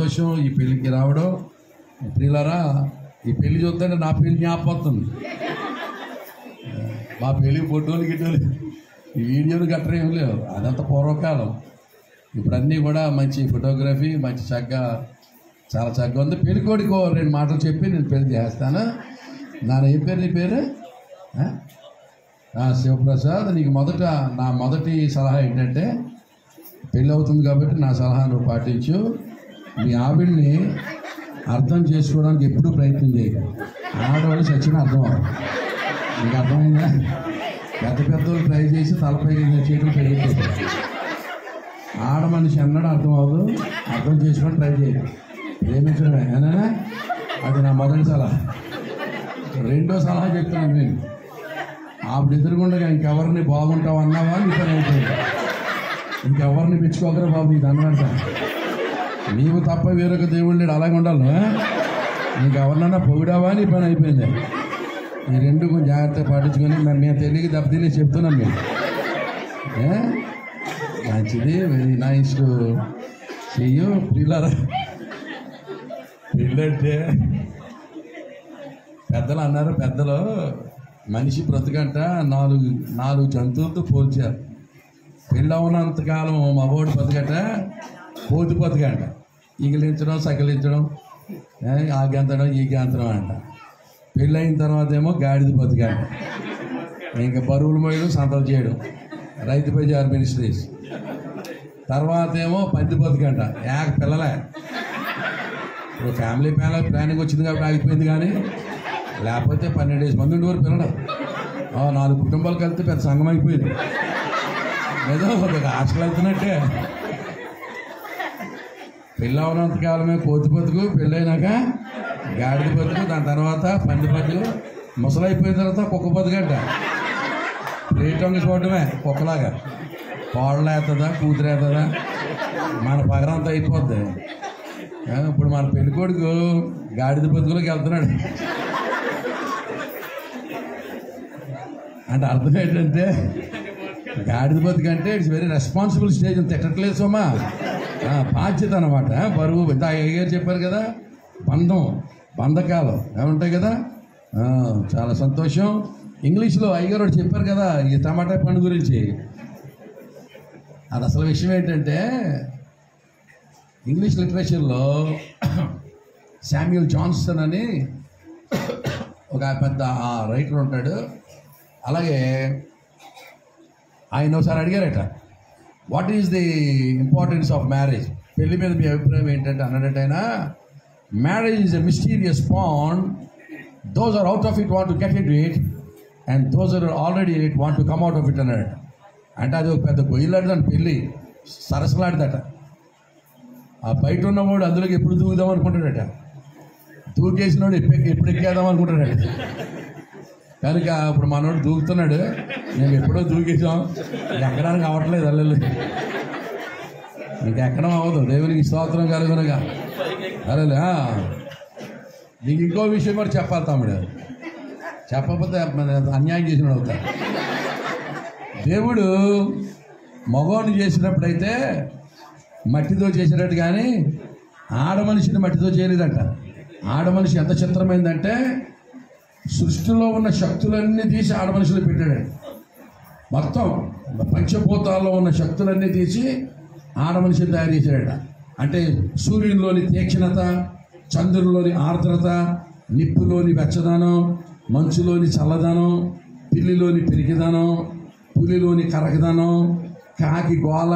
సంతోషం ఈ పెళ్ళికి రావడం. ప్రియులారా, ఈ పెళ్లి చూస్తుంటే నా పెళ్లి జ్ఞాపకం. మా పెళ్లి ఫోటోలు గిట్టోలు ఈ వీడియోలు గట్రా ఏం లేవు, అదంతా పూర్వకాలం. ఇప్పుడు అన్నీ కూడా మంచి ఫోటోగ్రఫీ, మంచి చక్కగా, చాలా చక్కగా ఉంది. పెళ్ళికోడికో 2 మాటలు చెప్పి నేను పెళ్లి చేస్తాను. ఏం పేరు నీ పేరు? శివప్రసాద్. నీకు నా మొదటి సలహా ఏంటంటే, పెళ్ళి అవుతుంది కాబట్టి నా సలహా నువ్వు పాటించు. మీ ఆవిడ్ని అర్థం చేసుకోవడానికి ఎప్పుడూ ప్రయత్నం చేయకు. ఆడవాళ్ళు చచ్చిన అర్థం అవ్వదు. నీకు అర్థమైందా? పెద్దలు ట్రై చేసి తలపై చేయడం పెళ్లి చేస్తారు. ఆడ మనిషి అన్నాడు అర్థం అవ్వదు. అర్థం చేసుకొని ట్రై చేయాలి. ప్రేమించడమే ఏనా? అది నా మొదటి సలహా. 2వ సలహా చెప్తున్నాను నేను. ఆవిడ ఎదురుగుండగా ఇంకెవరిని బాగుంటావు అన్నావా నీ పని అయిపోయింది. ఇంకెవరిని మెచ్చుకోకరా బాబు, ఇది అన్నమాట. నీవు తప్ప వేరొక దేవుడు లేడు, అలాగే ఉండాలి. ఇంకెవరినన్నా పొగిడావా నీ పని అయిపోయింది. ఈ 2 కొంచెం జాగ్రత్తగా పాటించుకొని మేము తెలియక దెబ్బతిని చెప్తున్నాం. మేము మంచిది, very nice to see you. పిల్లరా, పెళ్ళంటే పెద్దలు అన్నారు, పెద్దలు మనిషి బ్రతుకంట 4 జంతువులతో పోల్చారు. పెళ్ళి అవునంతకాలం మగోడు బతుకట, కోతి బతుకంట. ఈగిలించడం, సకిలించడం, ఆ గెంతడం, ఈ గెంతడం అంట. పెళ్ళయిన తర్వాత ఏమో గాడిద బతుకంట. ఇంకా బరువులు మోయడం, సంతలు చేయడం, రైతు బజార్ మినిస్ట్రీస్. తర్వాత ఏమో పంది బతుకంట, పిల్లలే. ఇప్పుడు ఫ్యామిలీ ప్లానింగ్ వచ్చింది కాబట్టి ఆగిపోయింది, కానీ లేకపోతే 12 మంది ఉండేవారు పిల్లలు. 4 కుటుంబాలు కలిస్తే పెద్ద సంఘం అయిపోయింది. ఏదో ఒక హాస్టల్ అవుతున్నట్టే. పెళ్ళి అవునంతకాలమే కోతి బతుకు, పెళ్ళైనాక గాడిద బతుకు, దాని తర్వాత పంది బతుకు, ముసలైపోయిన తర్వాత కుక్క బతుకంట. ప్లేట్ వంగి చూడటమే కుక్కలాగా. కోడలు వేస్తుందా, కూతురు వేస్తుందా, మన పగరంతా అయిపోద్ది. ఇప్పుడు మన పెళ్ళికొడుకు గాడిద బతుకులోకి వెళ్తున్నాడు. అంటే అర్థం ఏంటంటే, గాడిద బతుకు అంటే it's very responsible stage. తిట్టట్లేదు Soma, బాధ్యత అనమాట. బరువు అయ్యగారు చెప్పారు కదా, బంధకాలు ఏముంటాయి కదా. చాలా సంతోషం. ఇంగ్లీష్లో అయ్యగారు చెప్పారు కదా ఈ టమాటా పండు గురించి. అది అసలు విషయం ఏంటంటే, ఇంగ్లీష్ లిటరేచర్లో శామ్యూల్ జాన్సన్ అని ఒక పెద్ద రైటర్ ఉంటాడు. అలాగే ఆయన ఒకసారి అడిగారట, what is the importance of marriage? పెళ్లి మీద మీ అభిప్రాయం ఏంటంటే అన్నాడట ఆయన, marriage is a mysterious pond. Those are out of it want to get in to it, and those are already it want to come out of it అన్నాడట. అంటే అది ఒక పెద్ద గొయ్యిలాంటిదని, పెళ్ళి సరసలాంటిదట. ఆ బయట ఉన్నవాడు అందులోకి ఎప్పుడు దూకుదాం అనుకుంటాడట, దూకేసినోడు ఎప్పుడు ఎక్కేద్దాం అనుకుంటాడట. కనుక ఇప్పుడు మనోడు దూకుతున్నాడు, మేము ఎప్పుడో దూకేసాం, ఎక్కడానికి అవ్వట్లేదు. అల్లెలు ఇంకెక్కడం అవ్వదు. దేవునికి స్తోత్రం కలుగునగా. అల్లెలు. నీకు ఇంకో విషయం కూడా చెప్పాలి తమ్ముడు, చెప్పకపోతే అన్యాయం చేసినాడు అవుతా. దేవుడు మగవాడిని చేసినప్పుడైతే మట్టితో చేసినట్టు, కానీ ఆడ మనిషిని మట్టితో చేయలేదంట. ఆడ మనిషి ఎంత చిత్రమైందంటే, సృష్టిలో ఉన్న శక్తులన్నీ తీసి ఆడ మనిషిలో పెట్టాడు. మొత్తం పంచభూతాల్లో ఉన్న శక్తులన్నీ తీసి ఆడ మనిషిని తయారు చేశాడట. అంటే సూర్యునిలోని తీక్షణత, చంద్రునిలోని ఆర్ద్రత, నిప్పులోని వెచ్చదనం, మంచులోని చల్లదనం, పిల్లిలోని పెరిగిదనం, పులిలోని కరగదనం, కాకి గోల,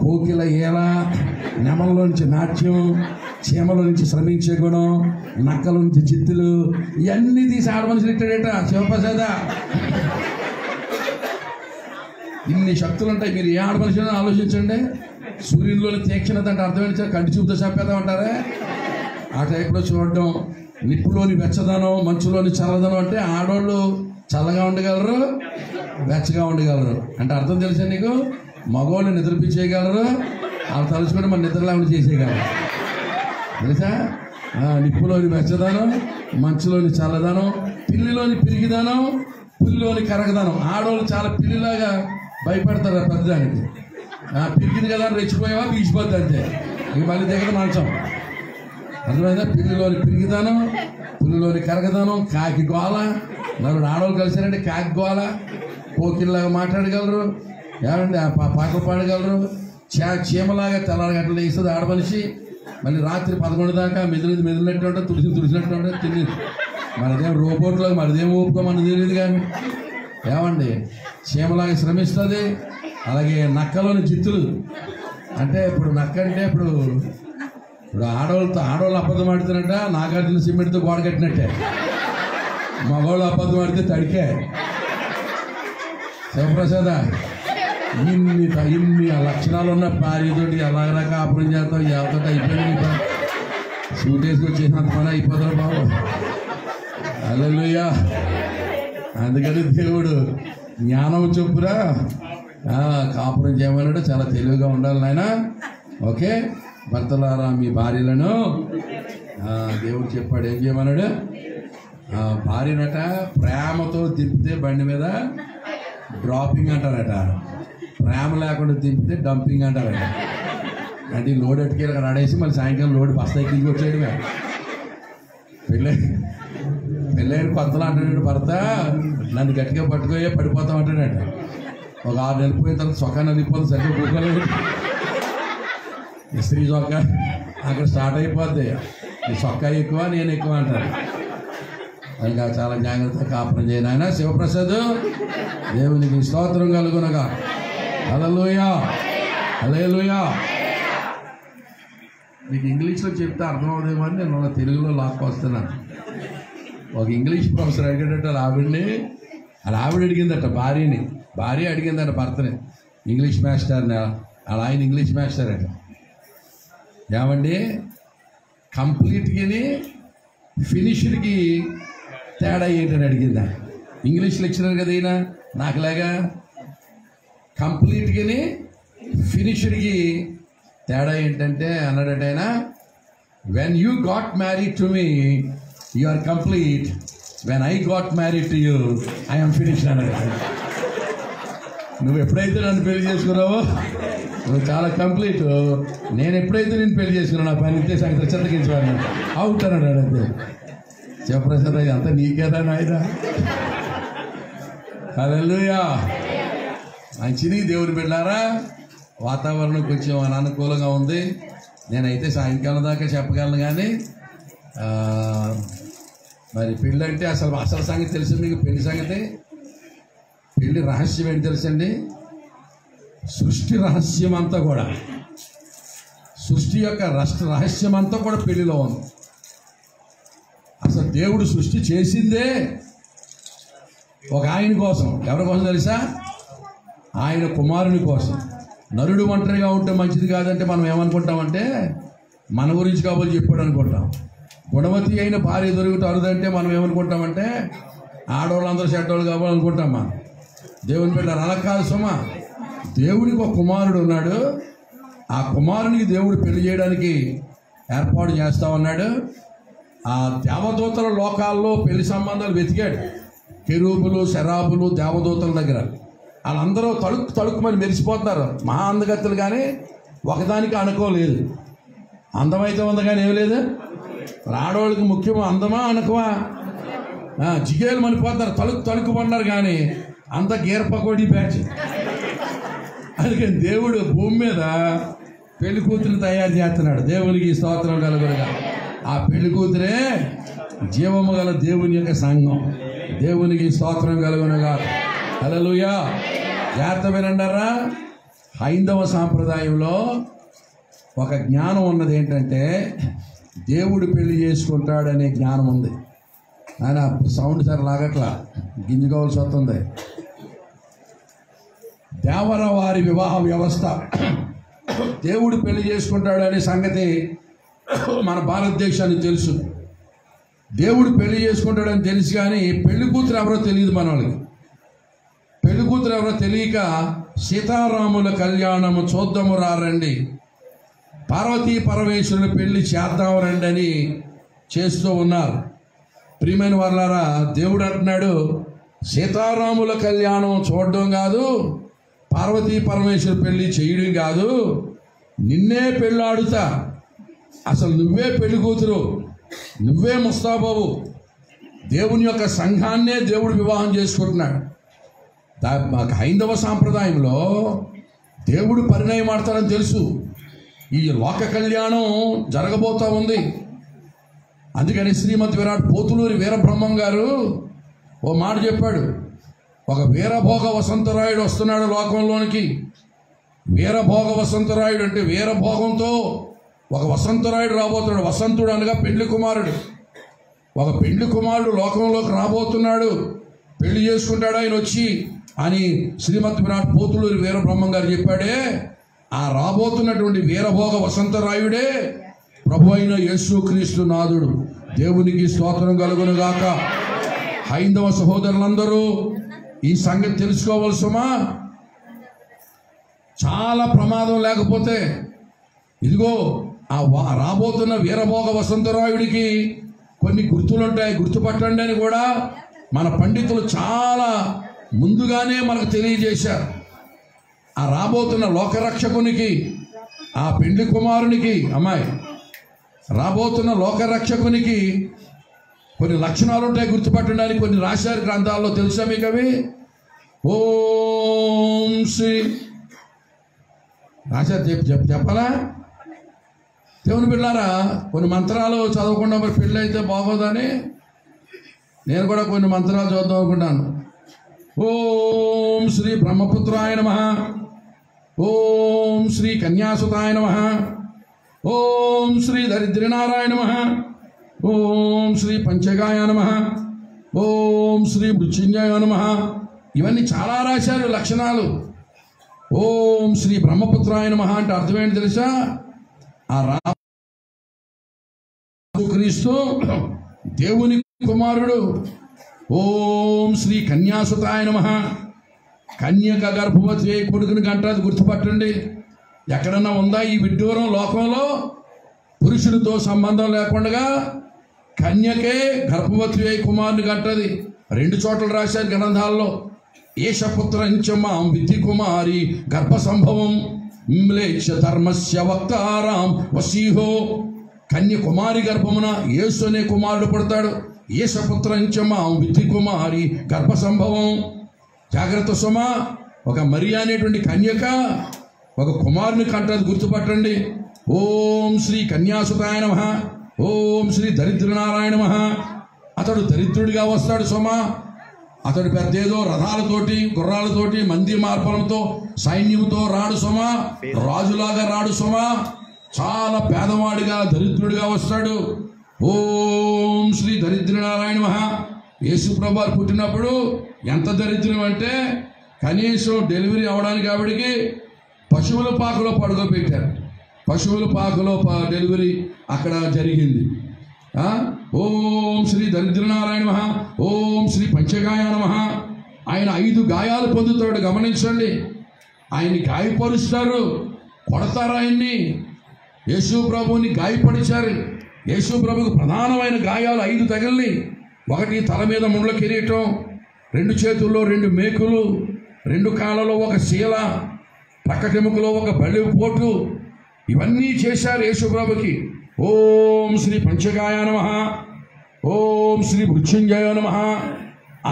కోకిల ఏల, నెమలలోంచి నాట్యం, చీమల నుంచి శ్రమించే గుణం, నక్కల నుంచి చిత్తులు, ఇవన్నీ తీసి ఆడ మనుషులు ఇట్టాడట. శివప్రసాద, ఇన్ని శక్తులు ఉంటాయి. మీరు ఏ ఆడ మనుషులను ఆలోచించండి. సూర్యునిలోని తీక్షణత అంటే అర్థం ఏంటి? కంటి చూపుతో చెప్పేద్దామంటారా? ఆ టైప్లో చూడడం. నిప్పులోని వెచ్చదనం, మంచులోని చల్లదనం అంటే ఆడవాళ్ళు చల్లగా ఉండగలరు, వెచ్చగా ఉండగలరు. అంటే అర్థం తెలుసా నీకు? మగవాళ్ళు నిద్రపించేయగలరు, వాళ్ళు తలుచుకొని మన నిద్రలా చేసేయగలరు. తెలుసా? నిప్పులోని వెచ్చదనం, మంచులోని చల్లదనం, పిల్లిలోని పిరిగిదనం, పుల్లిలోని కరగదనం. ఆడవాళ్ళు చాలా పిల్లిలాగా భయపడతారు ప్రతిదానికి. పిరిగింది కదా రెచ్చిపోయావా బీచిపోద్ది అంతే. ఇక మళ్ళీ దిగదు మంచం. అర్థమైందా? పిల్లిలోని పిరిగిదానం, పుల్లిలోని కరగదానం, కాకి గోల. నలుగురు ఆడవాళ్ళు కలిసారంటే కాకి గోల, కోకిల్లాగా మాట్లాడగలరు, ఏమండి పాటలు పాడగలరు. చీమలాగా తెల్లారి గంటలు వేస్తుంది ఆడమనిషి. మళ్ళీ రాత్రి 11 దాకా మెదిలినట్టు ఉంటుంది, తుడిచినట్టు ఉంటుంది, తిని మనదేం రోబోట్లో మనదేం ఊపుకో మనకు తెలియదు. కానీ ఏమండి చీమలాగా శ్రమిస్తుంది. అలాగే నక్కలోని జిత్తులు అంటే ఇప్పుడు నక్క అంటే ఇప్పుడు ఆడవాళ్ళు అబద్ధం ఆడుతున్నట్ట నాగార్జున సిమెంట్తో గోడ కట్టినట్టే, మగవాళ్ళు అబద్ధం ఆడితే తడికే. శివప్రసాద ఇన్ని లక్షణాలు ఉన్న భార్యతోటి ఎలాగలా కాపురం చేస్తావు, ఎవరితో అయిపోయింది. సూట్ వేసుకొచ్చేసినంత పని అయిపోతారు బాబు. హల్లెలూయా. అందుకని దేవుడు జ్ఞానం చొప్పురా కాపురం చేయమన్నాడు. చాలా తెలివిగా ఉండాలి నాయన. ఓకే, భర్తలారా మీ భార్యలను దేవుడు చెప్పాడు ఏం చేయమన్నాడు. భార్యనట ప్రేమతో దింపితే బండి మీద డ్రాపింగ్ అంటారట, ప్రేమ లేకుండా దింపితే డంపింగ్ అంటారట. అంటే లోడ్ ఎట్టుకెళ్ళి అక్కడ ఆడేసి మళ్ళీ సాయంకాలం లోడ్ బస్తా ఎక్కించి వచ్చేయడమే. పెళ్ళైన కొత్తలో అంటాడు భర్త, నన్ను గట్టిగా పట్టుకోయే పడిపోతాం అంటాడట. ఒక 6 నెలలు పోయిన తర్వాత చొక్కా నలిగిపోతుంది, సరిగ్గా కూకోలేదు. స్త్రీ చొక్కా అక్కడ స్టార్ట్ అయిపోద్ది. ఈ చొక్కా ఎక్కువ నేను ఎక్కువ అంటారు. ఇంకా చాలా జాగ్రత్తగా కాపురం చేయను ఆయన. శివప్రసాద్ దేవునికి స్తోత్రం కలుగునగా. హల్లెలూయా, హల్లెలూయా. మీకు ఇంగ్లీష్లో చెప్తే అర్థం అవుదేమో అని నేను తెలుగులో లాక్కొస్తున్నాను. ఒక ఇంగ్లీష్ ప్రొఫెసర్ అడిగేటట్టు అలా ఆవిడ అడిగిందట భార్య అడిగిందట భర్తని, ఇంగ్లీష్ మాస్టర్ని. అలా ఆయన ఇంగ్లీష్ మాస్టర్ అట. ఏమండి కంప్లీట్గాని ఫినిష్డ్కి తేడా ఏంటని అడిగిందా. ఇంగ్లీష్ లెక్చరర్ కదా ఈయన నాకులాగా. కంప్లీట్గాని ఫినిష్డ్కి తేడా ఏంటంటే అన్నాడట ఆయన, when you got married to me you are complete, when I got married to you I am finished అన్నాడు. నువ్వు ఎప్పుడైతే నన్ను పెళ్లి చేసుకున్నావో నువ్వు చాలా కంప్లీట్, నేను ఎప్పుడైతే నేను పెళ్లి చేసుకున్నావు నా పని ఇంతే సంగతి చెత్తకించేవాడిని అవుట్ అన్నాడు. అంతే. శివప్రసాద్ అంతా నీకేదా నాయన. హల్లెలూయా. మంచిది దేవుని బిడ్డలారా. వాతావరణం కొంచెం అననుకూలంగా ఉంది. నేనైతే సాయంకాలం దాకా చెప్పగలను. కానీ మరి పెళ్ళి అంటే అసలు సంగతి తెలుసు మీకు. పెళ్లి సంగతి, పెళ్లి రహస్యం ఏంటి తెలుసండి. సృష్టి రహస్యం అంతా కూడా, సృష్టి యొక్క రహస్యం అంతా కూడా పెళ్లిలో ఉంది. అసలు దేవుడు సృష్టి చేసిందే ఒక ఆయన కోసం. ఎవరి కోసం తెలుసా? ఆయన కుమారుని కోసం. నరుడు ఒంటరిగా ఉంటే మంచిది కాదంటే మనం ఏమనుకుంటామంటే మన గురించి కాబోలు చెప్పాడు అనుకుంటాం. గుణవతి అయిన భార్య దొరుకుతూ అరుదంటే మనం ఏమనుకుంటామంటే ఆడవాళ్ళందరూ చెడ్డవాళ్ళు కావాలనుకుంటాం. మనం దేవుని పెట్టారు. అలా కాదు సుమా. దేవుడికి ఒక కుమారుడు ఉన్నాడు. ఆ కుమారునికి దేవుడు పెళ్లి చేయడానికి ఏర్పాటు చేస్తా ఉన్నాడు. ఆ దేవదూతల లోకాల్లో పెళ్లి సంబంధాలు వెతికాడు. కెరూబులు, శరాబులు దేవదూతల దగ్గర వాళ్ళందరూ తడుక్కుమని మెరిసిపోతున్నారు. మహా అందగత్తెలు, కానీ ఒకదానికి అనుకోలేదు. అందమైతే ఉంది కానీ ఏం లేదు. ఆడవాళ్ళకి ముఖ్యమా అందమా అనుకోవా? జిగేలు మనిపోతున్నారు, తడుక్కుమన్నారు. కానీ అంత గీరపకోడి బ్యాచ్. అందుకని దేవుడు భూమి మీద పెళ్లి కూతురుని తయారు చేస్తున్నాడు. దేవునికి స్తోత్రం కలుగునుగా. ఆ పెళ్లి కూతురే జీవము గల దేవుని యొక్క సంఘం. దేవునికి స్తోత్రం కలుగునుగా. హల్లెలూయా. జాగ్రత్త వినండారా. హైందవ సాంప్రదాయంలో ఒక జ్ఞానం ఉన్నది. ఏంటంటే దేవుడు పెళ్లి చేసుకుంటాడనే జ్ఞానం ఉంది. ఆయన సౌండ్ సార్ లాగట్లా గింజుకోవాల్సి వస్తుంది. దేవర వారి వివాహ వ్యవస్థ, దేవుడు పెళ్లి చేసుకుంటాడు అనే సంగతి మన భారతదేశానికి తెలుసు. దేవుడు పెళ్లి చేసుకుంటాడని తెలుసు, కానీ పెళ్లి కూతురు ఎవరో తెలియదు మన వాళ్ళకి. పెళ్లి కూతురు ఎవరో తెలియక సీతారాముల కళ్యాణము చూద్దాము రండి, పార్వతీ పరమేశ్వరుని పెళ్లి చేద్దాం రండి అని చేస్తూ ఉన్నారు. ప్రియమైన వాళ్ళారా, దేవుడు అంటున్నాడు సీతారాముల కళ్యాణం చూడడం కాదు, పార్వతీ పరమేశ్వరు పెళ్లి చేయడం కాదు, నిన్నే పెళ్ళాడుతా అసలు నువ్వే పెళ్లి కూతురు, నువ్వే ముస్తాబాబు. దేవుని యొక్క సంఘాన్నే దేవుడు వివాహం చేసుకుంటున్నాడు. హైందవ సాంప్రదాయంలో దేవుడు పరిణయం ఆడతాడని తెలుసు. ఈ లోక కళ్యాణం జరగబోతా ఉంది. అందుకని శ్రీమతి విరాట్ పోతులూరి వీరబ్రహ్మం గారు ఓ మాట చెప్పాడు. ఒక వీరభోగ వసంతరాయుడు వస్తున్నాడు లోకంలోనికి. వీరభోగ వసంతరాయుడు అంటే వీరభోగంతో ఒక వసంతరాయుడు రాబోతున్నాడు. వసంతుడు అనగా పెండ్లి కుమారుడు. ఒక పెండ్లి కుమారుడు లోకంలోకి రాబోతున్నాడు. పెళ్లి చేసుకుంటాడు ఆయన వచ్చి అని శ్రీమతి విరాట్ పోతులూరి వీరబ్రహ్మం గారు చెప్పాడే. ఆ రాబోతున్నటువంటి వీరభోగ వసంతరాయుడే ప్రభు అయిన యేసుక్రీస్తు నాథుడు. దేవునికి స్తోత్రం కలుగును గాక. హైందవ సహోదరులందరూ ఈ సంగతి తెలుసుకోవలసమా. చాలా ప్రమాదం. లేకపోతే ఇదిగో ఆ రాబోతున్న వీరభోగ వసంతరాయుడికి కొన్ని గుర్తులుంటాయి, గుర్తుపట్టండి అని కూడా మన పండితులు చాలా ముందుగానే మనకు తెలియజేశారు. ఆ రాబోతున్న లోకరక్షకునికి, ఆ పెండ్లి కుమారునికి, అమ్మాయి రాబోతున్న లోకరక్షకునికి కొన్ని లక్షణాలు ఉంటాయి, గుర్తుపట్టడానికి కొన్ని రాశారు గ్రంథాల్లో. తెలుసా మీకు అవి? ఓం శ్రీ రాశారు. చెప్పాలా? దేవుని బిడ్డలారా, కొన్ని మంత్రాలు చదవకుండా మరి పెళ్ళి అయితే బాగోదని నేను కూడా కొన్ని మంత్రాలు చదువుదాం అనుకుంటాను. ఓం శ్రీ బ్రహ్మపుత్రాయ నమః. ఓం శ్రీ కన్యాసుతాయ నమః. ఓం శ్రీ దరిద్రనారాయణ నమః. ఓం శ్రీ పంచగాయ నమః. ఓం శ్రీ మృత్యుంజయ నమః. ఇవన్నీ చాలా రాశారు లక్షణాలు. ఓం శ్రీ బ్రహ్మపుత్రాయ నమః అంటే అర్థం ఏంటి తెలుసా? ఆ క్రీస్తు దేవుని కుమారుడు. ఓం శ్రీ కన్యాసుతాయ నమః. కన్యక గర్భవతి కొడుకుని కంటది, గుర్తుపట్టండి. ఎక్కడన్నా ఉందా ఈ విడ్డూరం లోకంలో? పురుషుడితో సంబంధం లేకుండా కన్యకే గర్భవతి అయి కుమారుని కంటది. 2 చోట్ల రాశారు గ్రంథాల్లో. ఏషపుత్రంచమాం విధి కుమారి గర్భ సంభవం మ్లేచ్ఛ ధర్మస్య వక్తారాం వసీహో. కన్యకుమారి గర్భమున యేసు అనే కుమారుడు పుడతాడు. ఏషపుత్రంచమాం విధి కుమారి గర్భ సంభవం. జాగ్రత్త సుమా. ఒక మరియా అనేటువంటి కన్యక ఒక కుమారుని కంటది, గుర్తుపట్టండి. ఓం శ్రీ కన్యాసుతాయ నమః. ఓం శ్రీ దరిద్రనారాయణ నమః. అతడు దరిద్రుడిగా వస్తాడు సుమా. అతడు పెద్దేదో రథాలతోటి గుర్రాలతోటి మంది మార్పలతో సైన్యంతో రాడు సుమా. రాజులాగా రాడు సుమా. చాలా పేదవాడిగా దరిద్రుడిగా వస్తాడు. ఓం శ్రీ దరిద్రనారాయణ నమః. యేసు ప్రభువు పుట్టినప్పుడు ఎంత దరిద్రం అంటే కనీసం డెలివరీ అవడానికి ఆవిడికి పశువుల పాకలో పడుకోబెట్టారు. పశువుల పాకలో డెలివరీ అక్కడ జరిగింది. ఓం శ్రీ దరిద్రనారాయణ నమః. ఓం శ్రీ పంచగాయ నమః. ఆయన 5 గాయాలు పొందుతాడు. గమనించండి. ఆయన్ని గాయపరుస్తారు, కొడతారు ఆయన్ని. యేసు ప్రభువుని గాయపరిచారు. యేసు ప్రభువుకు ప్రధానమైన గాయాలు 5 తగిలిని. 1 తల మీద ముండ్ల కిరీటం, 2 చేతుల్లో 2 మేకులు, 2 కాళ్ళలో 1 శీల, ప్రక్కటెముకలో 1 బలి పోటు. ఇవన్నీ చేశారు యేసు ప్రభుకి. ఓం శ్రీ పంచగాయ నమః. ఓం శ్రీ మృత్యుంజయ నమః.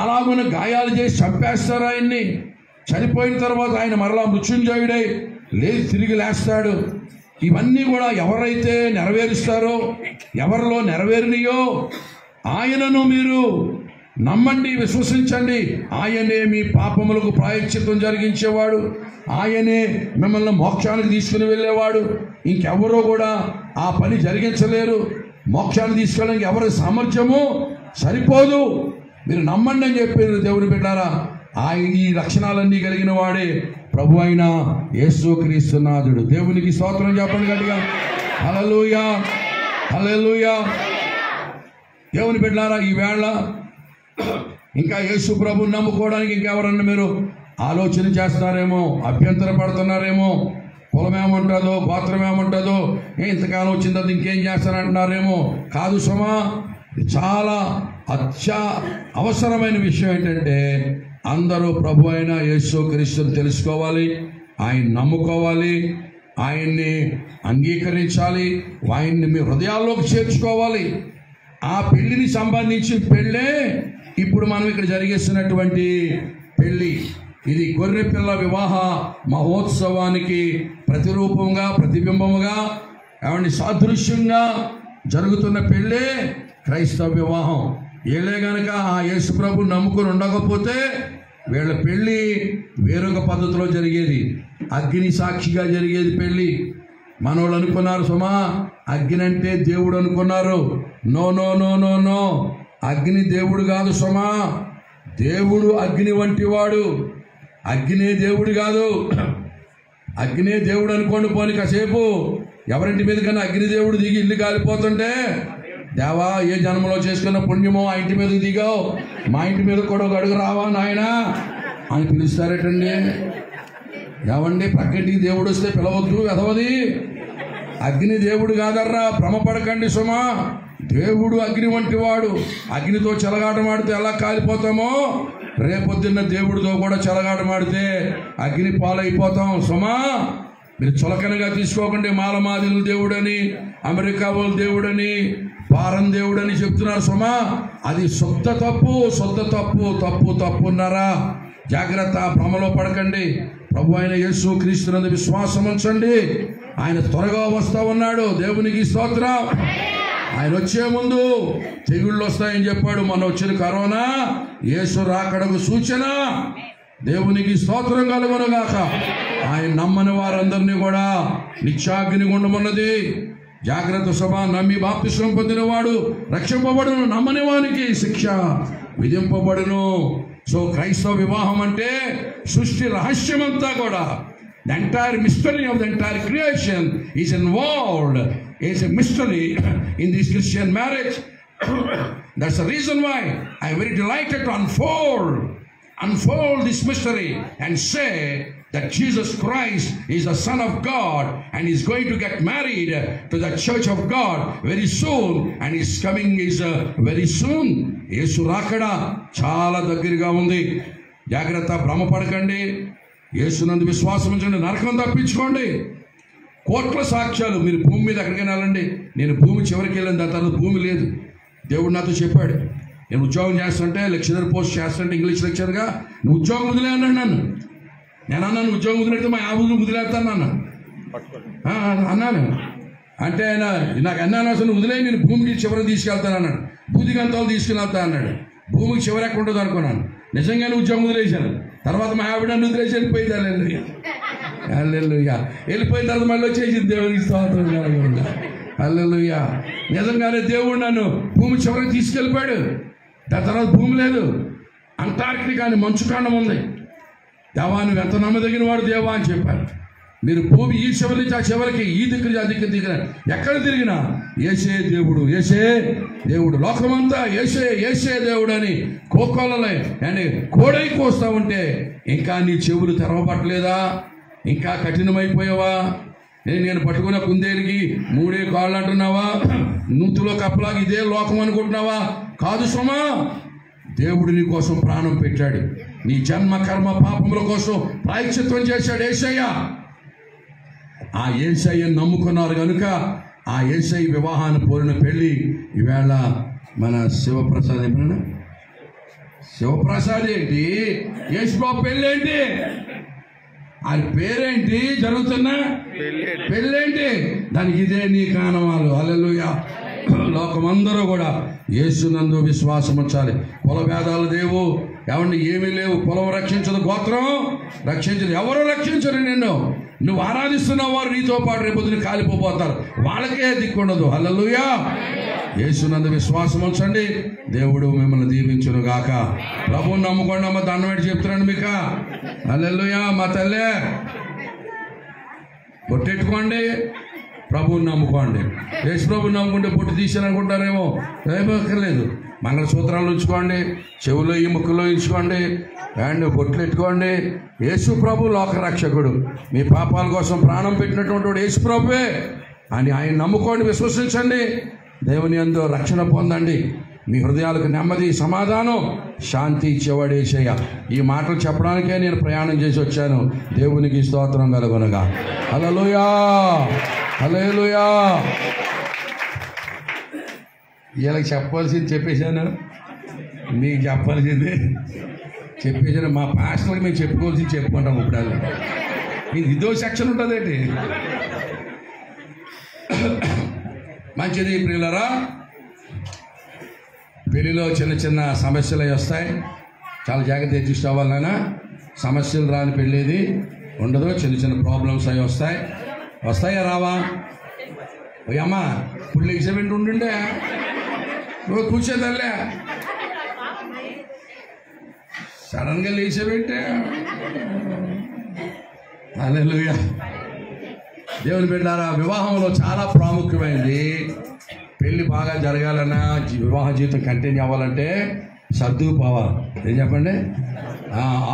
అలాగున్న గాయాలు చేసి చంపేస్తారు ఆయన్ని. చనిపోయిన తర్వాత ఆయన మరలా మృత్యుంజయుడై లేచి తిరిగి లేస్తాడు. ఇవన్నీ కూడా ఎవరైతే నెరవేరుస్తారో, ఎవరిలో నెరవేరినయో ఆయనను మీరు నమ్మండి, విశ్వసించండి. ఆయనే మీ పాపములకు ప్రాయశ్చిత్తం జరిగించేవాడు. ఆయనే మిమ్మల్ని మోక్షానికి తీసుకుని వెళ్ళేవాడు. ఇంకెవరో కూడా ఆ పని జరిగించలేరు. మోక్షాన్ని తీసుకెళ్ళడానికి ఎవరి సామర్థ్యము సరిపోదు. మీరు నమ్మండి అని చెప్పారు దేవుని బిడ్డారా. ఈ లక్షణాలన్నీ కలిగిన వాడే ప్రభు అయిన యేసుక్రీస్తు నాథుడు. దేవునికి స్తోత్రం చెప్పండి గట్టిగా. హల్లెలూయా, హల్లెలూయా. దేవుని బిడ్డలారా, ఈవేళ ఇంకా యేసు ప్రభుని నమ్ముకోవడానికి ఇంకెవరన్నా మీరు ఆలోచన చేస్తారేమో, అభ్యంతర పడుతున్నారేమో. కులం ఏముంటుందో, గోత్రం ఏముంటుందో, ఇంతకాలం వచ్చిన తర్వాత ఇంకేం చేస్తానంటున్నారేమో. కాదు సుమా. చాలా అవసరమైన విషయం ఏంటంటే అందరూ ప్రభు అయిన యేసుక్రీస్తుని తెలుసుకోవాలి, ఆయన నమ్ముకోవాలి, ఆయన్ని అంగీకరించాలి, ఆయన్ని మీ హృదయాల్లోకి చేర్చుకోవాలి. ఆ పెళ్లిని సంబంధించి పెళ్ళే ఇప్పుడు మనం ఇక్కడ జరిగిస్తున్నటువంటి పెళ్ళి. ఇది గొర్రెపిల్ల వివాహ మహోత్సవానికి ప్రతిరూపంగా, ప్రతిబింబముగా, ఏమండి సాదృశ్యంగా జరుగుతున్న పెళ్ళే క్రైస్తవ వివాహం. వీళ్ళే గనక ఆ యేసు ప్రభు నమ్ముకుని ఉండకపోతే వీళ్ళ పెళ్ళి వేరొక పద్ధతిలో జరిగేది, అగ్ని సాక్షిగా జరిగేది పెళ్ళి. మనోళ్ళు అనుకున్నారు సుమా అగ్ని అంటే దేవుడు అనుకున్నారు. No no no no no, అగ్ని దేవుడు కాదు సుమా. దేవుడు అగ్ని వంటి వాడు, అగ్నే దేవుడు కాదు. అగ్నే దేవుడు అనుకోండి పోని కాసేపు ఎవరింటి మీద కన్నా అగ్నిదేవుడు దిగి ఇల్లు కాలిపోతుంటే, దేవా ఏ జన్మలో చేసుకున్న పుణ్యమో ఆ ఇంటి మీద దిగావు, మా ఇంటి మీద కూడా ఒక అడుగు రావా నాయనా అని పిలుస్తారేటండి. ఏమండి ప్రక్కటికి దేవుడు వస్తే పిలవద్దు, ఎదవది. అగ్ని దేవుడు కాదర్రా, భ్రమపడకండి సుమా. దేవుడు అగ్ని వంటి వాడు. అగ్నితో చెలగాటమాడితే ఎలా కాలిపోతామో రేపొద్దున్న దేవుడితో కూడా చెలగాటమాడితే అగ్ని పాలైపోతాం సుమా. మీరు చులకనగా తీసుకోకండి. మాలమాదిల దేవుడని, అమెరికా వాళ్ళ దేవుడని, పారన్ దేవుడని చెప్తున్నారు సుమా. అది శుద్ధ తప్పు, శుద్ధ తప్పు, తప్పు తప్పున్నారా. జాగ్రత్త, భ్రమలో పడకండి. ప్రభు అయిన యేసు క్రీస్తునందు విశ్వాసం ఉంచండి. ఆయన త్వరగా వస్తా ఉన్నాడు. దేవునికి స్తోత్రం. ఆయన వచ్చే ముందు తెగుళ్ళు వస్తాయని చెప్పాడు. మన వచ్చిన కరోనా యేసు రాకడకు సూచన. దేవునికి స్తోత్రం కలుగునుగాక. ఆయన నమ్మని వారందరినీ కూడా నిత్యాగ్ని గుండమున్నది. జాగ్రత్త సభ. నమ్మి బాప్తిస్మం పొందినవాడు రక్షింపబడును, నమ్మని వానికి శిక్ష విధింపబడును. సో క్రైస్తవ వివాహం అంటే సృష్టి రహస్యమంతా కూడా, the entire mystery of the entire creation is involved, is a mystery in this Christian marriage. That's the reason why I am very delighted to unfold this mystery and say that Jesus Christ is the Son of God and is going to get married to the Church of God very soon, and his coming is very soon. యేసు రాకడ చాలా దగ్గరగా ఉంది. జాగ్రత్త, భ్రమపడకండి. యేసునందు విశ్వాసం ఉంచండి, నరకం తప్పించుకోండి. కోట్ల సాక్ష్యాలు. మీరు భూమి మీద ఎక్కడికైనా వెళ్ళండి. నేను భూమి చివరికి వెళ్ళిన దాని తర్వాత భూమి లేదు. దేవుడు నాతో చెప్పాడు. నేను ఉద్యోగం చేస్తుంటే, లెక్చరర్ పోస్ట్ చేస్తుంటే, ఇంగ్లీష్ లెక్చర్గా నువ్వు ఉద్యోగం వదిలే అన్నాడు నన్ను. నేను అన్నాను ఉద్యోగం వదిలేస్తే మా యాభై వదిలేస్తాను అన్నాను. అంటే ఆయన నాకు అన్నాను అసలు వదిలే, నేను భూమికి చివరికి తీసుకెళ్తాను అన్నాడు. భూదిగంతాలు తీసుకుని వెళ్తా అన్నాడు. భూమికి చివరి ఎక్కడ ఉంటుంది అనుకున్నాను. నిజంగానే ఉద్యోగం వదిలేశాను. తర్వాత మా ఆవిడ నన్ను వదిలేసి వెళ్ళిపోయింది. హల్లెలూయా. వెళ్ళిపోయిన తర్వాత మళ్ళీ వచ్చేసింది. దేవునికి స్తోత్రం. హల్లెలూయా. నిజంగానే దేవుడు నన్ను భూమి చివరికి తీసుకెళ్ళిపోయాడు. దాని తర్వాత భూమి లేదు. అంటార్కిటికా అని మంచుకాండం ఉంది. దేవా నువ్వు ఎంత నమ్మదగిన వాడు దేవా అని చెప్పారు. మీరు భూమి ఈ చివరి నుంచి ఆ చివరికి, ఈ దిక్కు ఆ దిక్కు దిగిన ఎక్కడ తిరిగినా యేసే దేవుడు, యేసే దేవుడు. లోకమంతా యేసే యేసే దేవుడు అని కోకోలలే అండ్ కోడై కోస్తా ఉంటే ఇంకా నీ చెవులు తెరవబట్టలేదా? ఇంకా కఠినమైపోయావా? నేను పట్టుకున్న కుందేలికి 3 కాళ్ళు అంటున్నావా? నూతులో కప్పలాగా ఇదే లోకం అనుకుంటున్నావా? కాదు సుమా. దేవుడు నీ కోసం ప్రాణం పెట్టాడు. నీ జన్మ కర్మ పాపముల కోసం ప్రాయశ్చిత్తం చేశాడు యేసయ్య. ఆ యేసయ్యను నమ్ముకున్నారు కనుక ఆ యేసయ్య వివాహాన్ని పోలిన పెళ్లి ఈవేళ మన శివప్రసాద్ ఎప్పుడైనా శివప్రసాద్ ఏంటి, యేసుబాబు పెళ్ళేంటి, ఆయన పేరేంటి, జరుగుతున్న పెళ్ళేంటి, దానికి ఇదే నీ కారణాలు. హల్లెలూయా. లోకమందరూ కూడా యేసునందు విశ్వాసం ఉంచాలి. కుల భేదాలు లేవు. ఎవరిని ఏమీ లేవు. కులం రక్షించదు, గోత్రం రక్షించదు. ఎవరు రక్షించరు నిన్ను. నువ్వు ఆరాధిస్తున్న వారు నీతో పాటు రేపొద్దున కాలిపోతారు. వాళ్ళకే దిక్కుండదు. హల్లెలూయా. యేసునందు విశ్వాసం ఉంచండి. దేవుడు మిమ్మల్ని దీవించును గాక. ప్రభువుని నమ్ముకోండి. అమ్మ దండం పెట్టి చెప్తున్నాను మీకు. హల్లెలూయా. మా తల్లే పొట్టెట్టుకోండి, ప్రభువుని నమ్ముకోండి. యేసు ప్రభుని నమ్ముకుంటే పొట్టు తీసారనుకుంటారేమో. ఏమక్కర్లేదు. మంగళసూత్రాలు ఉంచుకోండి, చెవులో ఈ ముక్కులో ఉంచుకోండి, అండ్ బొట్లు ఎట్టుకోండి. యేసు ప్రభు లోకరక్షకుడు. మీ పాపాల కోసం ప్రాణం పెట్టినటువంటి యేసు ప్రభువే అని ఆయన నమ్ముకోండి, విశ్వసించండి. దేవుని యందు రక్షణ పొందండి. మీ హృదయాలకు నెమ్మది, సమాధానం, శాంతి ఇచ్చేవాడు యేసయ్య. ఈ మాటలు చెప్పడానికే నేను ప్రయాణం చేసి వచ్చాను. దేవునికి స్తోత్రం కలుగునుగా. హల్లెలూయా, హల్లెలూయా. వీళ్ళకి చెప్పాల్సింది చెప్పేశాను, మీకు చెప్పాల్సింది చెప్పేశాను. మా పాస్టర్కి మేము చెప్పుకోవాల్సింది చెప్పుకుంటాం. ఇప్పుడు ఇది ఇదో సెక్షన్ ఉంటుంది ఏంటి? మంచిది ప్రియులారా. పెళ్లిలో చిన్న చిన్న సమస్యలు అవి వస్తాయి. చాలా జాగ్రత్త అడ్జస్ట్ అవ్వాలి నాన్న. సమస్యలు రాని పెళ్ళేది ఉండదు. చిన్న చిన్న ప్రాబ్లమ్స్ అవి వస్తాయి. వస్తాయా రావా? అమ్మా ఇప్పుడు లేచేబెట్టి ఉండుండే నువ్వు కూర్చోదల్లే, సడన్గా లేచేబెట్టే. హల్లెలూయా. దేవుని బిడ్డలారా, వివాహంలో చాలా ప్రాముఖ్యమైనది. పెళ్ళి బాగా జరగాలన్నా, వివాహ జీవితం కంటిన్యూ అవ్వాలంటే సర్దుకుపోవాలి. ఏం చెప్పండి?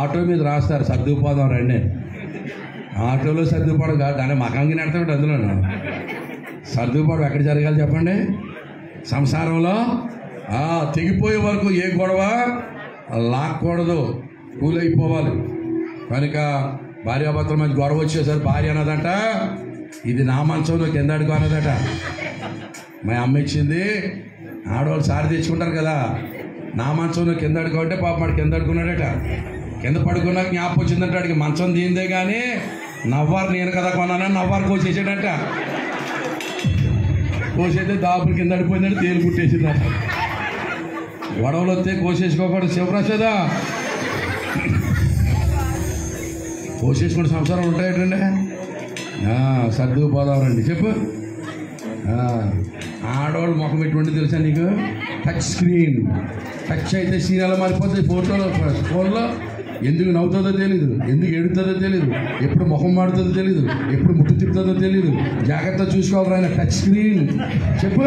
ఆటో మీద రాస్తారు సర్దుకుపోదాం రండి. ఆటోలో సర్దుకుపోవడం కాదు, దాన్ని మకంగి నడతాడు. అందులో సర్దుకుపోవడం ఎక్కడ జరగాలి చెప్పండి? సంసారంలో. తెగిపోయే వరకు ఏ గొడవ లాక్కూడదు, కూల్ అయిపోవాలి. కనుక భార్యాభర్తల మధ్య గొడవ వచ్చేసరి భార్య అన్నదంట, ఇది నా మంచంలో కింద అడుగు అన్నదట. మా అమ్మ ఇచ్చింది. ఆడవాళ్ళు సారి తెచ్చుకుంటారు కదా, నా మంచంలో కింద అడుగు అంటే పాప వాడు కింద అడుగున్నాడట. కింద పడుకున్నాక జ్ఞాపకం వచ్చిందంటే వాడికి మంచం దీందే కానీ నవ్వారు నేను కదా కొన్నానని నవ్వారు కోసేసాడట. కోసేస్తే దాపులు కింద అడిపోయిందంటే తేలు పుట్టేసిందట. గొడవలు వస్తే కోసేసుకోకూడదు శివప్రసాద. కోసేసుకునే సంసారాలు ఉంటాయటండి. సర్దుకుపోదామండి. చెప్పు. ఆడవాళ్ళు ముఖం ఎటువంటి తెలుసా నీకు? Touch screen. టచ్ అయితే సీన్ ఎలా మారిపోతుంది ఫోటోలో, ఫోన్లో. ఎందుకు నవ్వుతుందో తెలీదు, ఎందుకు ఎడుతుందో తెలీదు, ఎప్పుడు ముఖం మాడుతుందో తెలీదు, ఎప్పుడు ముట్టు తిప్పుతుందో తెలీదు. జాగ్రత్త చూసుకోవాలి ఆయన. Touch screen. చెప్పు.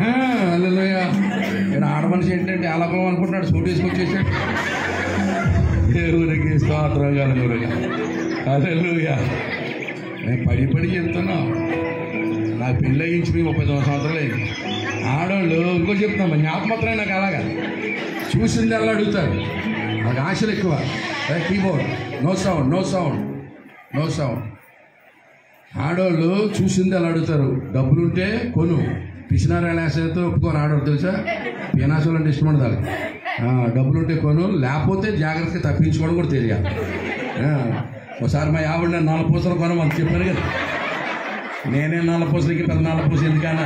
హల్లెలూయా. ఇక్కడ ఆడమనిషి ఏంటంటే అలాగం అనుకుంటున్నాడు, సూట్ వేసుకొచ్చేసాడు. దేవునికి స్తోత్రం కలుగునుగా. హల్లెలూయా. నేను పడి చెప్తున్నాం. నాకు పెళ్ళి అయ్యించి 39 సంవత్సరాలు అయింది. ఆడవాళ్ళు ఇంకో చెప్తాం, జ్ఞాపకం నాకు అలాగా చూసింది అలా అడుగుతారు. నాకు ఆశలు ఎక్కువ. Keyboard no sound, no sound, no sound. ఆడవాళ్ళు చూసింది అలా అడుగుతారు. డబ్బులుంటే కొను, పిసినారాయణ ఆశతో ఒప్పుకొని ఆడవాళ్ళు తెలుసా? పీనాసులు అంటే ఇష్టం ఉండదు. డబ్బులుంటే కొను, లేకపోతే జాగ్రత్తగా తప్పించుకోవడం కూడా తెలియాలి. ఒకసారి మా ఆవిడ 4 పూసలు కొనమని చెప్పాను కదా. నేనే 4 పూసలకి పెద్ద 4 పూసలు ఎందుకన్నా,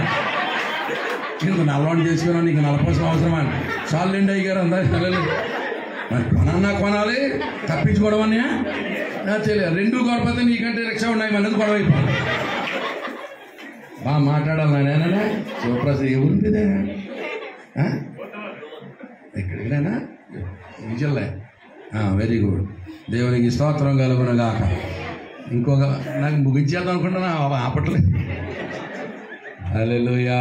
ఇంత నల్లవాడిని చేసుకున్నాను, నీకు 4 పూసలు అవసరమా? చాలండి అయ్యారు అందరూ. మరి కొనన్నా కొనాలి, తప్పించుకోవడం అన్నయ్య తెలియదు. 2 కొనపోతే నీకంటే రిక్షా ఉన్నాయి అన్నది గొడవ అయిపోయింది. బాగా మాట్లాడాలి నేననే. శివప్రసాద్ ఎవరుంటిదే ఎక్కడికైనా విజల్లే. Very good. దేవునికి స్తోత్రం కలుగునుగాక. ఇంకొక నాకు ముగించేద్దాం అనుకుంటున్నా, ఆపట్లేదు. హల్లెలూయా.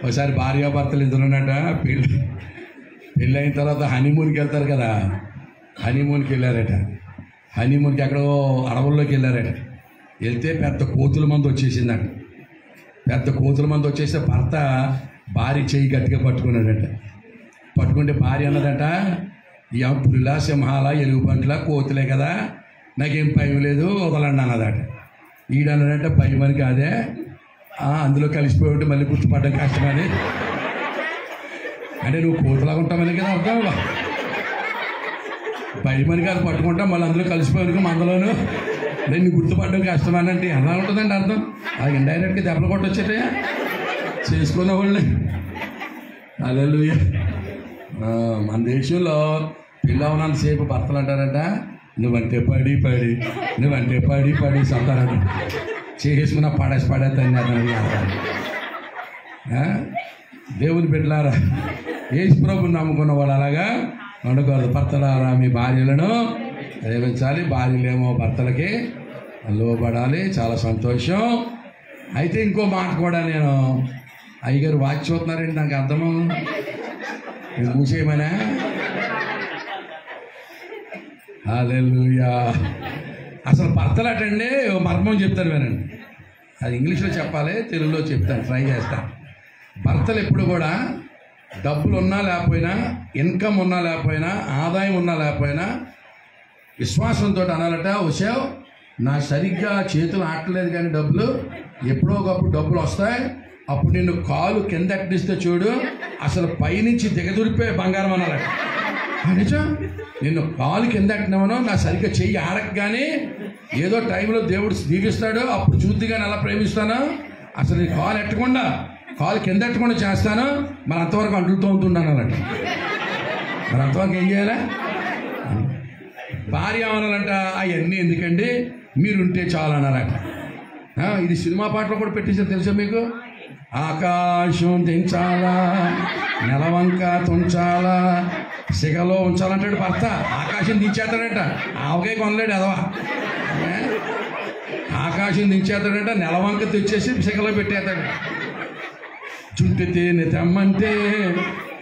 ఒకసారి భార్యాభర్తలు ఇద్దరు ఉన్నట పెళ్ళి అయిన తర్వాత హనీమూన్కి వెళ్తారు కదా. హనీమూన్కి వెళ్ళారట. హనీమూన్కి ఎక్కడో అడవుల్లోకి వెళ్ళారట. వెళ్తే పెద్ద కోతుల మంది వచ్చేసిందట. పెద్ద కోతుల మంది వచ్చేస్తే భర్త భార్య చెయ్యి గట్టిగా పట్టుకున్నాడట. పట్టుకుంటే భార్య అన్నదట, ఈ పులిలా, సింహాల, ఎలుగుబంట్ల, కోతులే కదా, నాకేం భయం లేదు, వదలండి అన్నదట. ఈడన్నదంటే భయమని కాదే, అందులో కలిసిపోయి ఉంటే మళ్ళీ గుర్తుపడడం కష్టమని. అంటే నువ్వు కోతులాగా ఉంటామని కదా అర్థం. భయమని కాదు, పట్టుకుంటాం మళ్ళీ అందులో కలిసిపోయి మందలోను నేను గుర్తుపడడం కష్టమని. అంటే ఎలా ఉంటుందండి అర్థం? అది ఇండైరెక్ట్గా దెబ్బలు కొట్టొచ్చటే చేసుకున్న వాళ్ళే. హల్లెలూయా. మన దేశంలో పిల్లవనంతసేపు భర్తలు అంటారంట, నువ్వంటే పడి నువ్వంటే పడి సంతానంట చేసుకున్న పడేస్తాను అతను. దేవుని బిడ్డలారా, యేసు ప్రభువుని నమ్ముకున్న వాళ్ళు అలాగా వండుకోవాలి. భర్తలారా మీ భార్యలను ప్రేమించాలి, భార్యలేమో భర్తలకి లోబడాలి. చాలా సంతోషం. అయితే ఇంకో మాట కూడా, నేను అయ్యగారు వాచ్ చూస్తున్నారండి, నాకు అర్థము మూసేయమనా. హల్లెలూయా. అసలు భర్తలు అటండి మర్మం చెప్తాను వినండి. అది ఇంగ్లీష్లో చెప్పాలి, తెలుగులో చెప్తాను, ట్రై చేస్తాను. భర్తలు ఎప్పుడు కూడా డబ్బులు ఉన్నా లేకపోయినా, ఇన్కమ్ ఉన్నా లేకపోయినా, ఆదాయం ఉన్నా లేకపోయినా విశ్వాసంతో అనాలట, వచ్చావు నా సరిగ్గా చేతులు ఆటలేదు కానీ డబ్బులు ఎప్పుడో ఒకప్పుడు డబ్బులు వస్తాయి, అప్పుడు నిన్ను కాలు కింద ఎక్కడిస్తే చూడు అసలు పైనుంచి దిగదురిపోయే బంగారం అనాలట. నిజం, నిన్ను కాలు కింద ఎక్కినామనో నా సరిగ్గా చెయ్యి ఆడకగానే ఏదో టైంలో దేవుడు దీవిస్తాడు, అప్పుడు చూద్దిగానే అలా ప్రేమిస్తాను, అసలు నీ కాలు ఎట్టకుండా కాలు కింద ఎట్టకుండా చేస్తాను, మరి అంతవరకు అంటులతో ఉంటున్నాను అన్నట్టు. మరి అంతవరకు ఏం చేయాలా? భార్య అనాలంట, అవన్నీ ఎందుకండి మీరుంటే చాలు అన్నారట. ఇది సినిమా పాటలో కూడా పెట్టేసారు తెలుసా మీకు? ఆకాశం తెంచాలా, నెలవంక తుంచాలా, సిగలో ఉంచాలంటాడు భర్త. ఆకాశం దించేస్తాడంట, ఆవకాయ కొనలేడు అదవా. ఆకాశం దించేస్తాడంట, నెలవంక తెచ్చేసి సిగలో పెట్టేస్తాడు. చుంటి తేనె తెమ్మంటే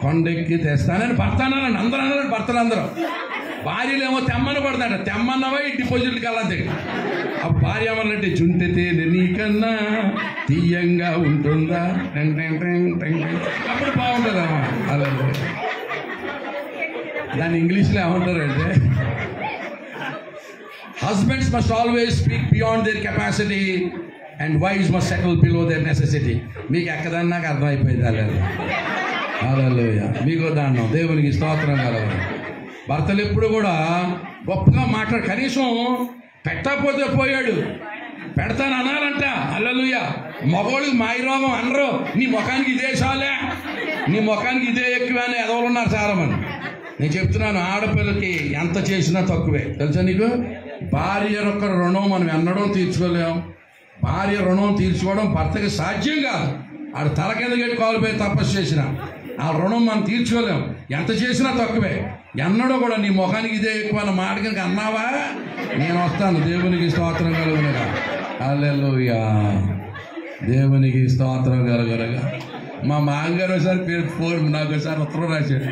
కొండెక్కి తెస్తానని భర్త అన్నాడు. అందరూ అన్నాడు భర్తలందరూ. భార్యలు ఏమో తెమ్మని పడతాడ, తెమ్మన్నవా ఈ డిపాజిట్కి వెళ్ళదు. ఆ భార్య ఏమన్నంటే చుంటి తేనె నీకన్నా తీయంగా ఉంటుందా, అప్పుడు బాగుంటుంది అమ్మా. అలా దాన్ని ఇంగ్లీష్లో ఏమంటారంటే, husbands must always speak beyond their capacity and wives must settle below their necessity. మీకు ఎక్కదని నాకు అర్థమైపోయింది. హల్లెలూయా, మీకు దానం, దేవునికి స్తోత్రం కలవాలి. భర్తలు ఎప్పుడు కూడా గొప్పగా మాట్లాడు, కనీసం పెట్టకపోతే పోయాడు పెడతాను అనాలంట. హల్లెలూయా. మగవాళ్ళకి మాయరోగం అనరు, నీ ముఖానికి ఇదే చాలే, నీ ముఖానికి ఇదే ఎక్కువ అని ఎదవలు ఉన్నారు చాలామంది. నేను చెప్తున్నాను, ఆడపిల్లకి ఎంత చేసినా తక్కువే. తెలుసా నీకు? భార్య యొక్క రుణం మనం ఎన్నడూ తీర్చుకోలేం. భార్య రుణం తీర్చుకోవడం భర్తకి సాధ్యం కాదు. ఆడు తల కింద కట్టి కాలుపోయి తపస్సు చేసిన ఆ రుణం మనం తీర్చుకోలేం. ఎంత చేసినా తక్కువే. ఎన్నడూ కూడా నీ ముఖానికి ఇదే ఎక్కువ అన్న మాట కనుక అన్నావా, నేను వస్తాను. దేవునికి స్తోత్రం కలుగునగా. హల్లెలూయా, దేవునికి స్తోత్రం కలుగునగా. మా మామగారు ఒకసారి ఫోన్ నాకు ఒకసారి ఉత్తరం రాశాడు.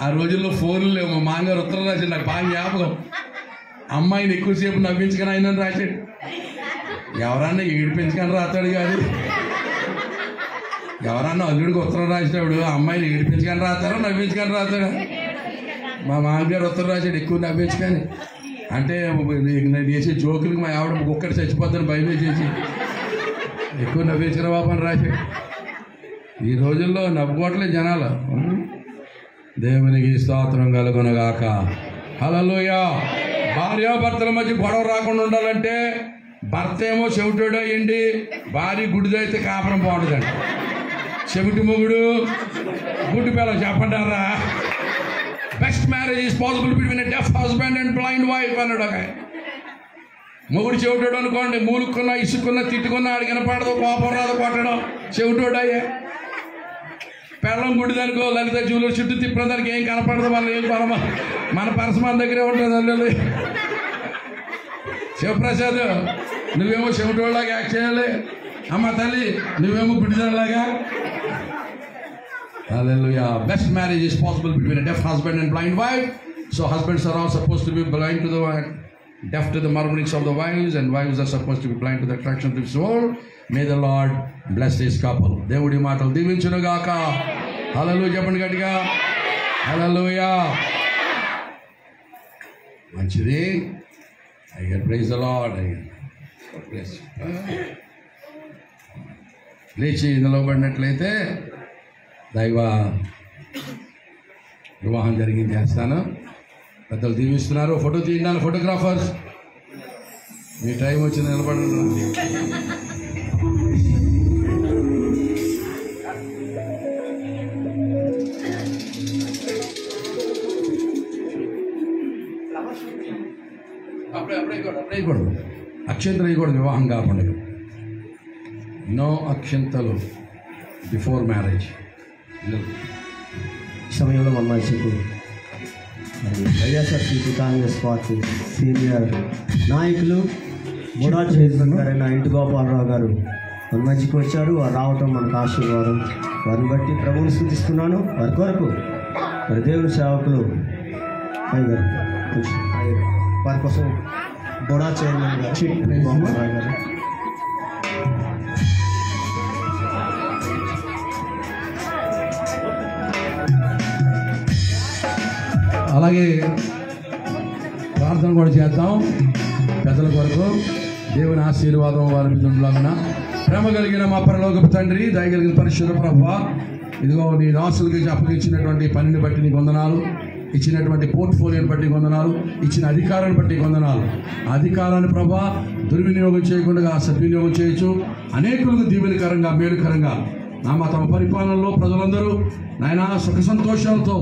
ఆ రోజుల్లో ఫోన్లు లేవు. మా మామగారు ఉత్తరం రాశాడు, నాకు బాగా జ్ఞాపకం. అమ్మాయిని ఎక్కువసేపు నవ్వించుకొని అయినని రాశాడు. ఎవరన్నా ఏడిపించుకొని రాతాడు కాదు, ఎవరన్నా అల్లుడికి ఉత్తరం రాసినప్పుడు అమ్మాయిని ఏడిపించుకొని రాతారో నవ్వించుకొని రాతాడా? మా మామగారు ఉత్తరం రాశాడు, ఎక్కువ నవ్వించుకొని. అంటే నేను చేసే జోకులకి మా ఆవిడ ఒక్కటి చచ్చిపోతాను భయం చేసి ఎక్కువ నవ్వించుకున్న బాబు అని రాశాడు. ఈ రోజుల్లో నవ్వుకోవట్లేదు జనాలు. దేవునికి స్తోత్రం కలుగునగాక. హల్లెలూయా. భార్యాభర్తల మధ్య గొడవ రాకుండా ఉండాలంటే భర్త ఏమో చెవిటోడు అయ్యండి, భార్య గుడిదైతే కాపురం బాగుంటుందండి. చెవిటి మొగుడు గుడ్డి పిల్ల చెప్పంటారా? Best marriage is possible between a deaf husband and blind wife అన్నాడు ఒక. మొగుడు చెవిటోడు అనుకోండి, మూలుక్కున్నా ఇసుక్కున్నా తిట్టుకున్నా ఆడికి వినపడదు, కోపం రాదు, కొట్టడం. చెవిటోడు అయ్యే పెళ్ళం గుడిదనుకో, లలిత జ్యువెలరీ చుట్టూ తిప్పిన దానికి ఏం కనపడదు. వాళ్ళు ఏం మన పరస మన దగ్గరే ఉంటుంది. అల్లెలు శివప్రసాద్, నువ్వేమో చెవిటోళ్ళలాగా యాక్ట్ చేయాలి. అమ్మ తల్లి, నువ్వేమో గుడిదలాగా. Hallelujah. Best marriage is possible between a deaf husband and blind wife. So husbands are all supposed to be blind to the deaf to the murmurings of the wives, and wives are supposed to be blind to the attraction of this world. May the Lord bless this couple. దేవుడి మాటలు దీవించును గాక. హల్లెలూయా చెప్పండి గట్టిగా. హల్లెలూయా. మంచిది. అయ్యా praise the lord. అయ్యా praise. లేచి నిలబడినట్లయితే దైవ వివాహం జరిగింది చేస్తాను. పెద్దలు దీవిస్తున్నారు. ఫోటో తీయండి ఫోటోగ్రాఫర్స్. మీ టైం వచ్చి నిలబడండి. అప్పుడే కూడదు, అక్షంతలు వేయకూడదు వివాహం కాకుండా. నో అక్షంతలు బిఫోర్ మ్యారేజ్. సమయంలో మన మనిషికి వైఎస్ఆర్సీపీ కాంగ్రెస్ పార్టీ సీనియర్ నాయకులు మూడా చైర్మన్ గారైన ఇంటి గోపాలరావు గారు మన మధ్యకి వచ్చారు. వారు రావటం మనకు ఆశీర్వాదం. వారిని బట్టి ప్రభువుని స్తుతిస్తున్నాను. వారి కొరకు మరి దేవుని సేవకులు వారి కోసం మూడా చైర్మన్ గారు గోపాలరావు గారు అలాగే ప్రార్థన కూడా చేద్దాం పెద్దల కొరకు. దేవుని ఆశీర్వాదం వారి మీద ఉండాలన్నా. ప్రేమ కలిగిన మా పరలోకపు తండ్రి, దయగలిగిన పరిశుద్ధ ప్రభువా, ఇదిగో నీ దాసులకి అప్పగించినటువంటి పనిని బట్టి నీకు వందనాలు, ఇచ్చినటువంటి పోర్ట్ఫోలియోని బట్టి వందనాలు, ఇచ్చిన అధికారాన్ని బట్టి వందనాలు. అధికారాన్ని ప్రభా దుర్వినియోగం చేయకుండా సద్వినియోగం చేయొచ్చు, అనేకులకు దీవెనకరంగా మేలుకరంగా మా తమ పరిపాలనలో ప్రజలందరూ నాయన సుఖ సంతోషాలతో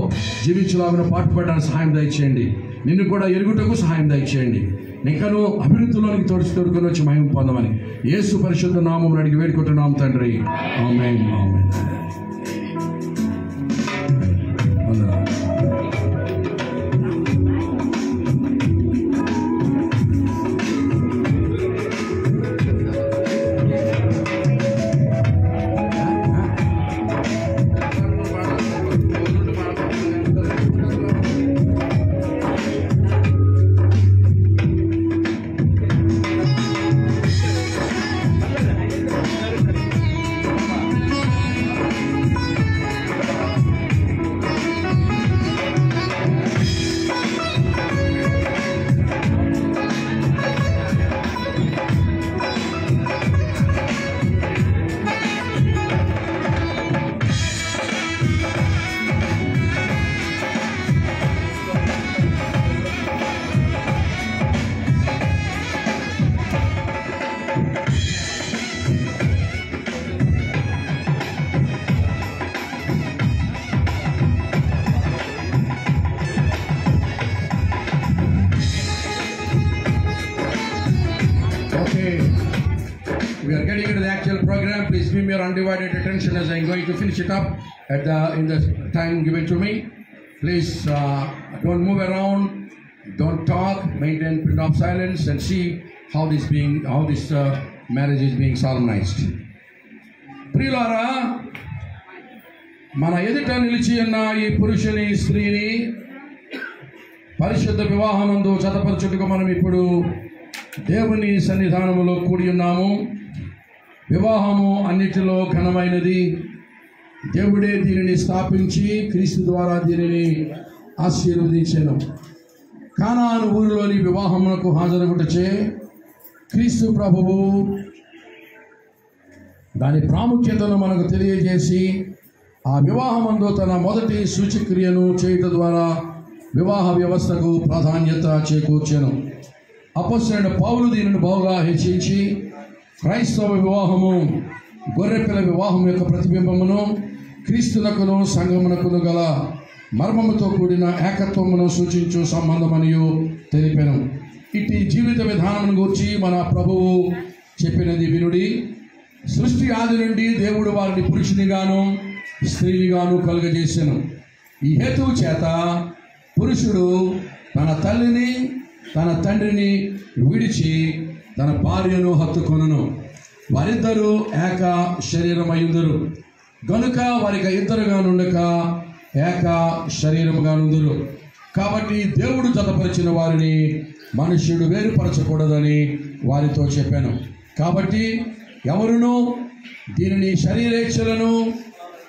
జీవించలాగిన పాటుపడడానికి సహాయం దయచేయండి. నిన్ను కూడా ఎరుగుటకు సహాయం దయచేయండి. ఇంకనూ అభివృద్ధిలోనికి తోడుకొని వచ్చి మహిమ పొందమని యేసు పరిశుద్ధ నామం అడిగి వేడుకుంటున్నాం తండ్రి. ఆమేన్. ఆమేన్. We are getting into the actual program. Please give me your undivided attention as I am going to finish it up in the time given to me. Please don't move around, don't talk, maintain a bit of silence and see how this marriage is being solemnized. ప్రియులారా, మన ఎదుట నిలిచి ఉన్న ఈ పురుషుని స్త్రీని పరిశుద్ధ వివాహమందు జతపరచుటకు మనం ఇప్పుడు దేవుని సన్నిధానములో కూడి ఉన్నాము. వివాహము అన్నిటిలో ఘనమైనది. దేవుడే దీనిని స్థాపించి క్రీస్తు ద్వారా దీనిని ఆశీర్వదించెను. కానాను ఊరిలోని వివాహమునకు హాజరగుటచే క్రీస్తు ప్రభువు దాని ప్రాముఖ్యతను మనకు తెలియజేసి ఆ వివాహమందు తన మొదటి సూచక్రియను చేయుట ద్వారా వివాహ వ్యవస్థకు ప్రాధాన్యత చేకూర్చెను. అపొస్తలుడైన పౌలు దీనిని బహుగా హెచ్చించి క్రైస్తవ వివాహము గొర్రెపిల్ల వివాహం యొక్క ప్రతిబింబమును, క్రీస్తునకును సంఘమునకును గల మర్మముతో కూడిన ఏకత్వమును సూచించు సంబంధమనియు తెలిపెను. ఇట్టి జీవిత విధానమును గూర్చి మన ప్రభువు చెప్పినది వినుడి. సృష్టి ఆది నుండి దేవుడు వారిని పురుషునిగాను స్త్రీనిగాను కలుగజేసెను. ఈ హేతువు చేత పురుషుడు తన తల్లిని తన తండ్రిని విడిచి తన భార్యను హత్తుకొనును, వారిద్దరూ ఏక శరీరమయుందురు. గనుక వారికి ఇద్దరుగా నుండక ఏక శరీరముగా నుందురు. కాబట్టి దేవుడు జతపరిచిన వారిని మనుష్యుడు వేరుపరచకూడదని వారితో చెప్పాను. కాబట్టి ఎవరునూ దీనిని శరీరేచ్ఛలను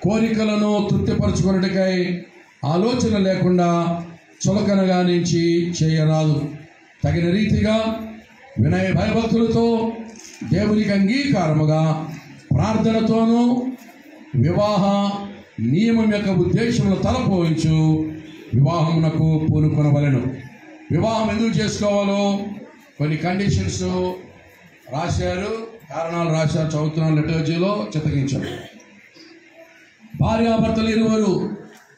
కోరికలను తృప్తిపరచుకున్నట్టుకై ఆలోచన లేకుండా చులకనగా నుంచి చేయరాదు. తగిన రీతిగా వినయ భయభక్తులతో దేవునికి అంగీకారముగా ప్రార్థనతోనూ వివాహ నియమం యొక్క ఉద్దేశములు తలపోయించు వివాహమునకు పూనుకొనవలెను. వివాహం ఎందుకు చేసుకోవాలో కొన్ని కండిషన్స్ రాశారు, కారణాలు రాశారు. చదువుతున్న లిటరేచర్లో చిత్తగించారు. భార్యాభర్తలు ఇరువురు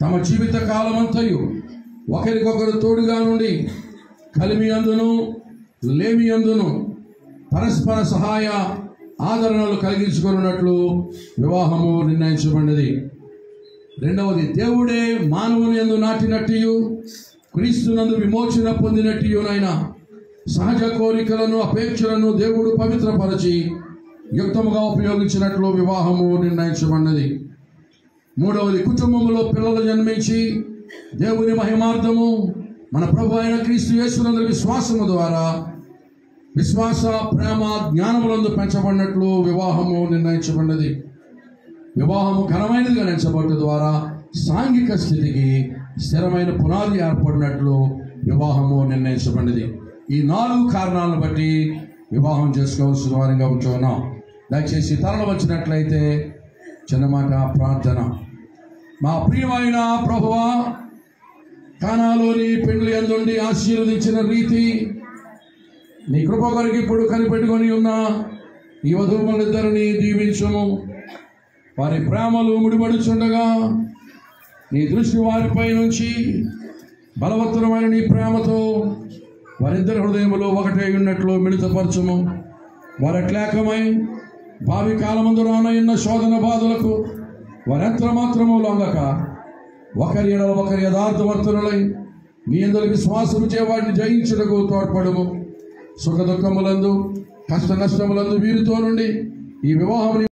తమ జీవిత కాలమంతయు ఒకరికొకరు తోడుగా నుండి కలిమి అందును లేమి అందును పరస్పర సహాయ ఆదరణలు కలిగించుకున్నట్లు వివాహము నిర్ణయించబడినది. రెండవది, దేవుడే మానవుని యందు నాటినట్టు క్రీస్తునందు విమోచన పొందినట్టునైనా సహజ కోరికలను అపేక్షలను దేవుడు పవిత్రపరచి యుక్తముగా ఉపయోగించినట్లు వివాహము నిర్ణయించబడినది. మూడవది, కుటుంబంలో పిల్లలు జన్మించి దేవుని మహిమార్థము మన ప్రభు అయిన క్రీస్తు యేసునందు విశ్వాసము ద్వారా విశ్వాస ప్రేమ జ్ఞానములందు పెంచబడినట్లు వివాహము నిర్ణయించబడినది. వివాహము ఘనమైనదిగా ఎంచబడటం ద్వారా సాంఘిక స్థితికి స్థిరమైన పునాది ఏర్పడినట్లు వివాహము నిర్ణయించబడింది. ఈ 4 కారణాలను బట్టి వివాహం చేసుకోవాల్సిన వారిగా ఉంటున్నాం. దయచేసి తరలి వచ్చినట్లయితే చిన్న మాట ప్రార్థన. మా ప్రియమైన ప్రభువా, కానాలోని పెండ్లి యందుండి ఆశీర్వదించిన రీతి నీ కృప కొరకు ఇప్పుడు కనిపెట్టుకొని ఉన్న ఈ వధువులిద్దరిని దీవించుము. వారి ప్రేమలు ముడిపడుచుండగా నీ దృష్టి వారిపై నుంచి బలవత్తరమైన నీ ప్రేమతో వారిద్దరి హృదయములు ఒకటే ఉన్నట్లు మిళితపరచుము. వారట్లేకమై భావి కాలమందు రానయ్యున్న శోధన బాధలకు వారెంత మాత్రము లొంగక ఒకరి ఎడల ఒకరి యథార్థవర్తనులై నీ యందు విశ్వాసము చే వాటిని జయించుటకు తోడ్పడుము. సుఖ దుఃఖములందు కష్ట నష్టములందు వీరితో నుండి ఈ వివాహం